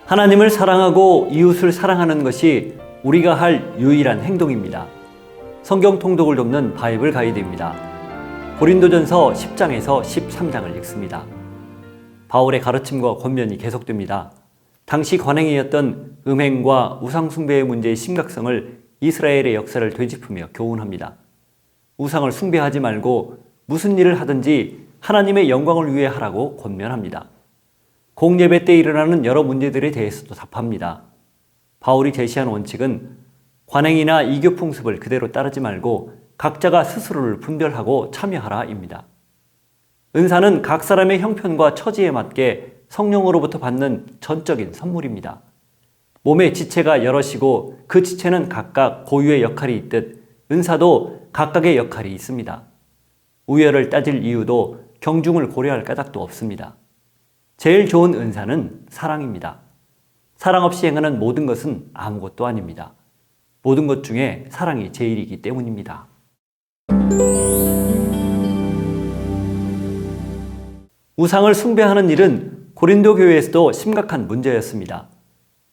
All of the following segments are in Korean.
하나님을 사랑하고 이웃을 사랑하는 것이 우리가 할 유일한 행동입니다. 성경 통독을 돕는 바이블 가이드입니다. 고린도전서 10장에서 13장을 읽습니다. 바울의 가르침과 권면이 계속됩니다. 당시 관행이었던 음행과 우상숭배의 문제의 심각성을 이스라엘의 역사를 되짚으며 교훈합니다. 우상을 숭배하지 말고 무슨 일을 하든지 하나님의 영광을 위해 하라고 권면합니다. 공예배 때 일어나는 여러 문제들에 대해서도 답합니다. 바울이 제시한 원칙은 관행이나 이교 풍습을 그대로 따르지 말고 각자가 스스로를 분별하고 참여하라입니다. 은사는 각 사람의 형편과 처지에 맞게 성령으로부터 받는 전적인 선물입니다. 몸의 지체가 여럿이고 그 지체는 각각 고유의 역할이 있듯 은사도 각각의 역할이 있습니다. 우열을 따질 이유도 경중을 고려할 까닭도 없습니다. 제일 좋은 은사는 사랑입니다. 사랑 없이 행하는 모든 것은 아무것도 아닙니다. 모든 것 중에 사랑이 제일이기 때문입니다. 우상을 숭배하는 일은 고린도 교회에서도 심각한 문제였습니다.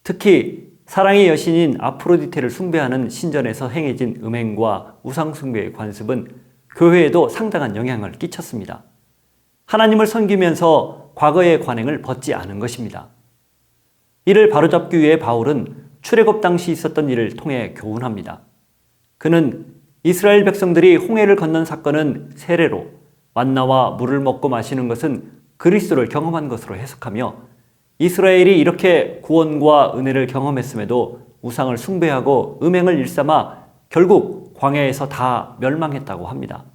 특히 사랑의 여신인 아프로디테를 숭배하는 신전에서 행해진 음행과 우상 숭배의 관습은 교회에도 상당한 영향을 끼쳤습니다. 하나님을 섬기면서 과거의 관행을 벗지 않은 것입니다. 이를 바로잡기 위해 바울은 출애굽 당시 있었던 일을 통해 교훈합니다. 그는 이스라엘 백성들이 홍해를 건넌 사건은 세례로, 만나와 물을 먹고 마시는 것은 그리스도를 경험한 것으로 해석하며 이스라엘이 이렇게 구원과 은혜를 경험했음에도 우상을 숭배하고 음행을 일삼아 결국 광야에서 다 멸망했다고 합니다.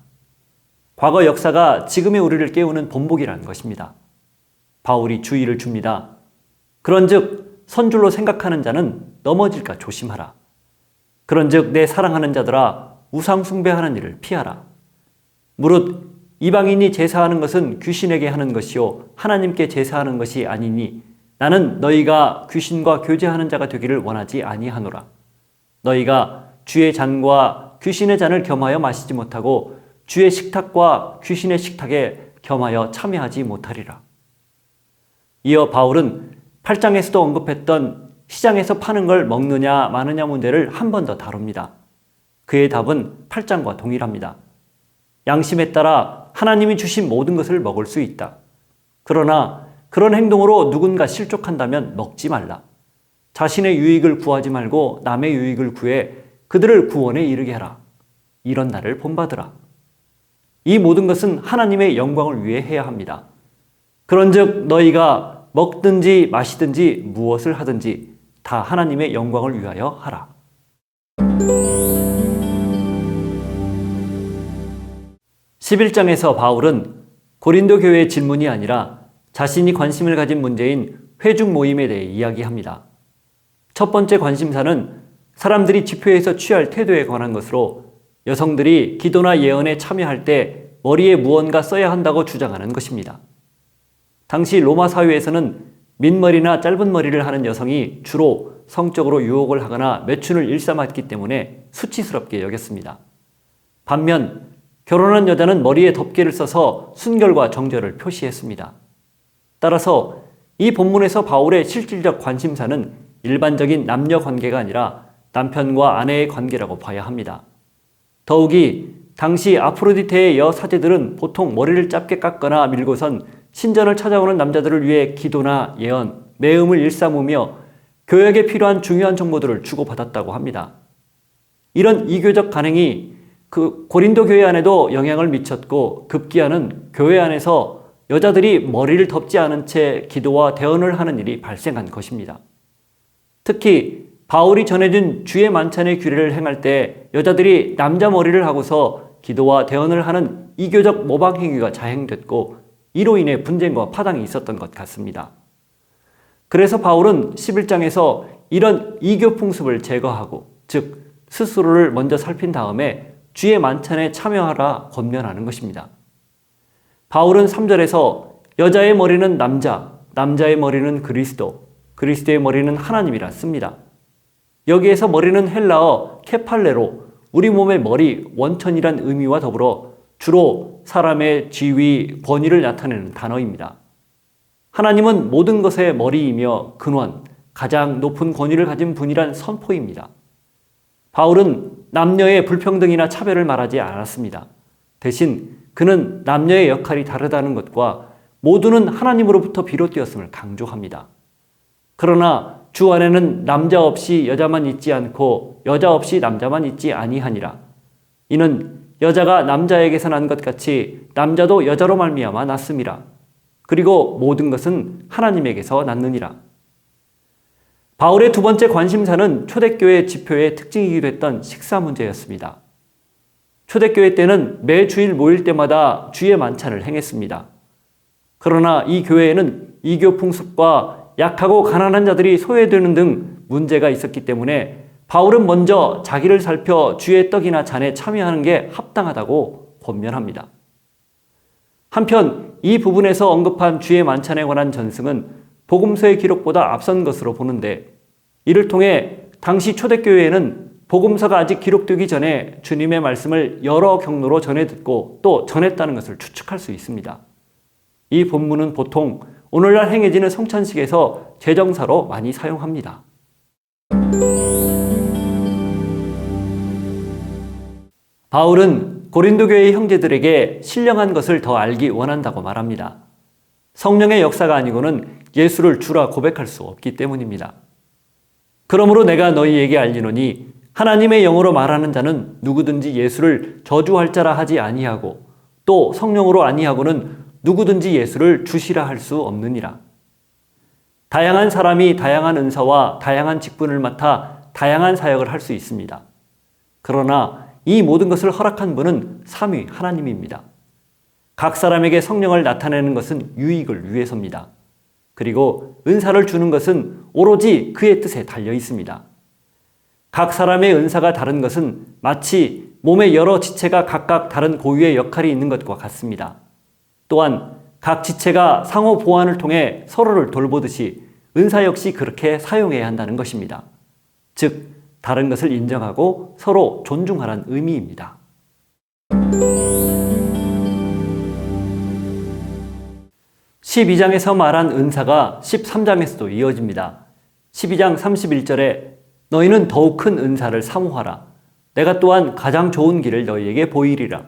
과거 역사가 지금의 우리를 깨우는 본보기라는 것입니다. 바울이 주의를 줍니다. 그런즉 선줄로 생각하는 자는 넘어질까 조심하라. 그런즉 내 사랑하는 자들아 우상 숭배하는 일을 피하라. 무릇 이방인이 제사하는 것은 귀신에게 하는 것이요 하나님께 제사하는 것이 아니니 나는 너희가 귀신과 교제하는 자가 되기를 원하지 아니하노라. 너희가 주의 잔과 귀신의 잔을 겸하여 마시지 못하고 주의 식탁과 귀신의 식탁에 겸하여 참여하지 못하리라. 이어 바울은 8장에서도 언급했던 시장에서 파는 걸 먹느냐 마느냐 문제를 한 번 더 다룹니다. 그의 답은 8장과 동일합니다. 양심에 따라 하나님이 주신 모든 것을 먹을 수 있다. 그러나 그런 행동으로 누군가 실족한다면 먹지 말라. 자신의 유익을 구하지 말고 남의 유익을 구해 그들을 구원에 이르게 하라. 이런 날을 본받으라. 이 모든 것은 하나님의 영광을 위해 해야 합니다. 그런즉 너희가 먹든지 마시든지 무엇을 하든지 다 하나님의 영광을 위하여 하라. 11장에서 바울은 고린도 교회의 질문이 아니라 자신이 관심을 가진 문제인 회중 모임에 대해 이야기합니다. 첫 번째 관심사는 사람들이 집회에서 취할 태도에 관한 것으로 여성들이 기도나 예언에 참여할 때 머리에 무언가 써야 한다고 주장하는 것입니다. 당시 로마 사회에서는 민머리나 짧은 머리를 하는 여성이 주로 성적으로 유혹을 하거나 매춘을 일삼았기 때문에 수치스럽게 여겼습니다. 반면 결혼한 여자는 머리에 덮개를 써서 순결과 정절을 표시했습니다. 따라서 이 본문에서 바울의 실질적 관심사는 일반적인 남녀 관계가 아니라 남편과 아내의 관계라고 봐야 합니다. 더욱이 당시 아프로디테의 여사제들은 보통 머리를 짧게 깎거나 밀고선 신전을 찾아오는 남자들을 위해 기도나 예언, 매음을 일삼으며 교역에 필요한 중요한 정보들을 주고받았다고 합니다. 이런 이교적 간행이 그 고린도 교회 안에도 영향을 미쳤고 급기야는 교회 안에서 여자들이 머리를 덮지 않은 채 기도와 대언을 하는 일이 발생한 것입니다. 특히 바울이 전해준 주의 만찬의 규례를 행할 때 여자들이 남자 머리를 하고서 기도와 대언을 하는 이교적 모방 행위가 자행됐고 이로 인해 분쟁과 파당이 있었던 것 같습니다. 그래서 바울은 11장에서 이런 이교 풍습을 제거하고 즉 스스로를 먼저 살핀 다음에 주의 만찬에 참여하라 권면하는 것입니다. 바울은 3절에서 여자의 머리는 남자, 남자의 머리는 그리스도, 그리스도의 머리는 하나님이라 씁니다. 여기에서 머리는 헬라어 케팔레로 우리 몸의 머리, 원천이란 의미와 더불어 주로 사람의 지위, 권위를 나타내는 단어입니다. 하나님은 모든 것의 머리이며 근원, 가장 높은 권위를 가진 분이란 선포입니다. 바울은 남녀의 불평등이나 차별을 말하지 않았습니다. 대신 그는 남녀의 역할이 다르다는 것과 모두는 하나님으로부터 비롯되었음을 강조합니다. 그러나 주 안에는 남자 없이 여자만 있지 않고 여자 없이 남자만 있지 아니하니라. 이는 여자가 남자에게서 난 것 같이 남자도 여자로 말미암아 났음이라. 그리고 모든 것은 하나님에게서 났느니라. 바울의 두 번째 관심사는 초대교회 지표의 특징이기도 했던 식사 문제였습니다. 초대교회 때는 매 주일 모일 때마다 주의 만찬을 행했습니다. 그러나 이 교회에는 이교 풍습과 약하고 가난한 자들이 소외되는 등 문제가 있었기 때문에 바울은 먼저 자기를 살펴 주의 떡이나 잔에 참여하는 게 합당하다고 권면합니다. 한편 이 부분에서 언급한 주의 만찬에 관한 전승은 복음서의 기록보다 앞선 것으로 보는데, 이를 통해 당시 초대교회에는 복음서가 아직 기록되기 전에 주님의 말씀을 여러 경로로 전해 듣고 또 전했다는 것을 추측할 수 있습니다. 이 본문은 보통 오늘날 행해지는 성찬식에서 제정사로 많이 사용합니다. 바울은 고린도 교회의 형제들에게 신령한 것을 더 알기 원한다고 말합니다. 성령의 역사가 아니고는 예수를 주라 고백할 수 없기 때문입니다. 그러므로 내가 너희에게 알리노니 하나님의 영으로 말하는 자는 누구든지 예수를 저주할 자라 하지 아니하고 또 성령으로 아니하고는 누구든지 예수를 주시라 할 수 없느니라. 다양한 사람이 다양한 은사와 다양한 직분을 맡아 다양한 사역을 할 수 있습니다. 그러나 이 모든 것을 허락한 분은 삼위 하나님입니다. 각 사람에게 성령을 나타내는 것은 유익을 위해서입니다. 그리고 은사를 주는 것은 오로지 그의 뜻에 달려 있습니다. 각 사람의 은사가 다른 것은 마치 몸의 여러 지체가 각각 다른 고유의 역할이 있는 것과 같습니다. 또한 각 지체가 상호 보완을 통해 서로를 돌보듯이 은사 역시 그렇게 사용해야 한다는 것입니다. 즉, 다른 것을 인정하고 서로 존중하라는 의미입니다. 12장에서 말한 은사가 13장에서도 이어집니다. 12장 31절에 너희는 더욱 큰 은사를 사모하라. 내가 또한 가장 좋은 길을 너희에게 보이리라.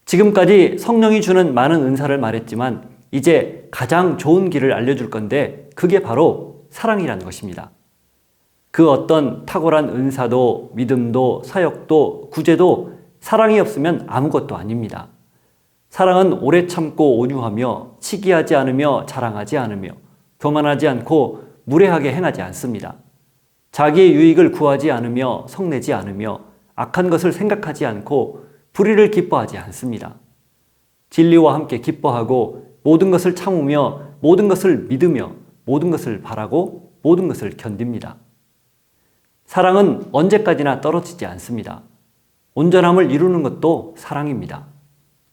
지금까지 성령이 주는 많은 은사를 말했지만 이제 가장 좋은 길을 알려줄 건데 그게 바로 사랑이라는 것입니다. 그 어떤 탁월한 은사도 믿음도 사역도 구제도 사랑이 없으면 아무것도 아닙니다. 사랑은 오래 참고 온유하며 치기하지 않으며 자랑하지 않으며 교만하지 않고 무례하게 행하지 않습니다. 자기의 유익을 구하지 않으며 성내지 않으며 악한 것을 생각하지 않고 불의를 기뻐하지 않습니다. 진리와 함께 기뻐하고 모든 것을 참으며 모든 것을 믿으며 모든 것을 바라고 모든 것을 견딥니다. 사랑은 언제까지나 떨어지지 않습니다. 온전함을 이루는 것도 사랑입니다.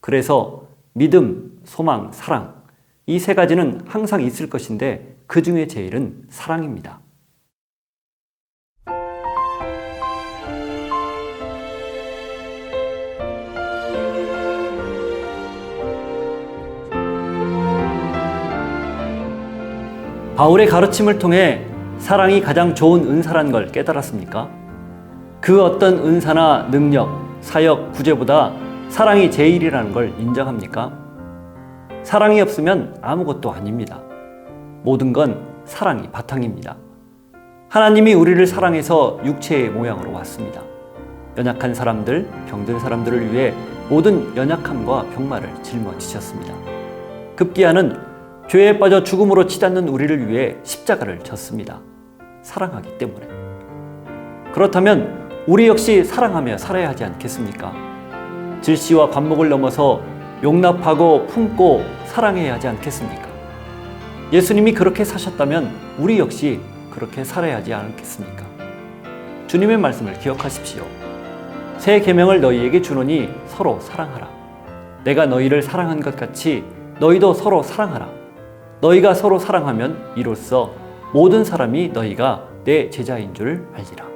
그래서 믿음, 소망, 사랑, 이 세 가지는 항상 있을 것인데 그 중에 제일은 사랑입니다. 바울의 가르침을 통해 사랑이 가장 좋은 은사란 걸 깨달았습니까? 그 어떤 은사나 능력, 사역, 구제보다 사랑이 제일이라는 걸 인정합니까? 사랑이 없으면 아무것도 아닙니다. 모든 건 사랑이 바탕입니다. 하나님이 우리를 사랑해서 육체의 모양으로 왔습니다. 연약한 사람들, 병든 사람들을 위해 모든 연약함과 병마를 짊어지셨습니다. 급기야는 죄에 빠져 죽음으로 치닫는 우리를 위해 십자가를 졌습니다. 사랑하기 때문에. 그렇다면 우리 역시 사랑하며 살아야 하지 않겠습니까? 질시와 반목을 넘어서 용납하고 품고 사랑해야 하지 않겠습니까? 예수님이 그렇게 사셨다면 우리 역시 그렇게 살아야 하지 않겠습니까? 주님의 말씀을 기억하십시오. 새 계명을 너희에게 주노니 서로 사랑하라. 내가 너희를 사랑한 것 같이 너희도 서로 사랑하라. 너희가 서로 사랑하면 이로써 모든 사람이 너희가 내 제자인 줄 알리라.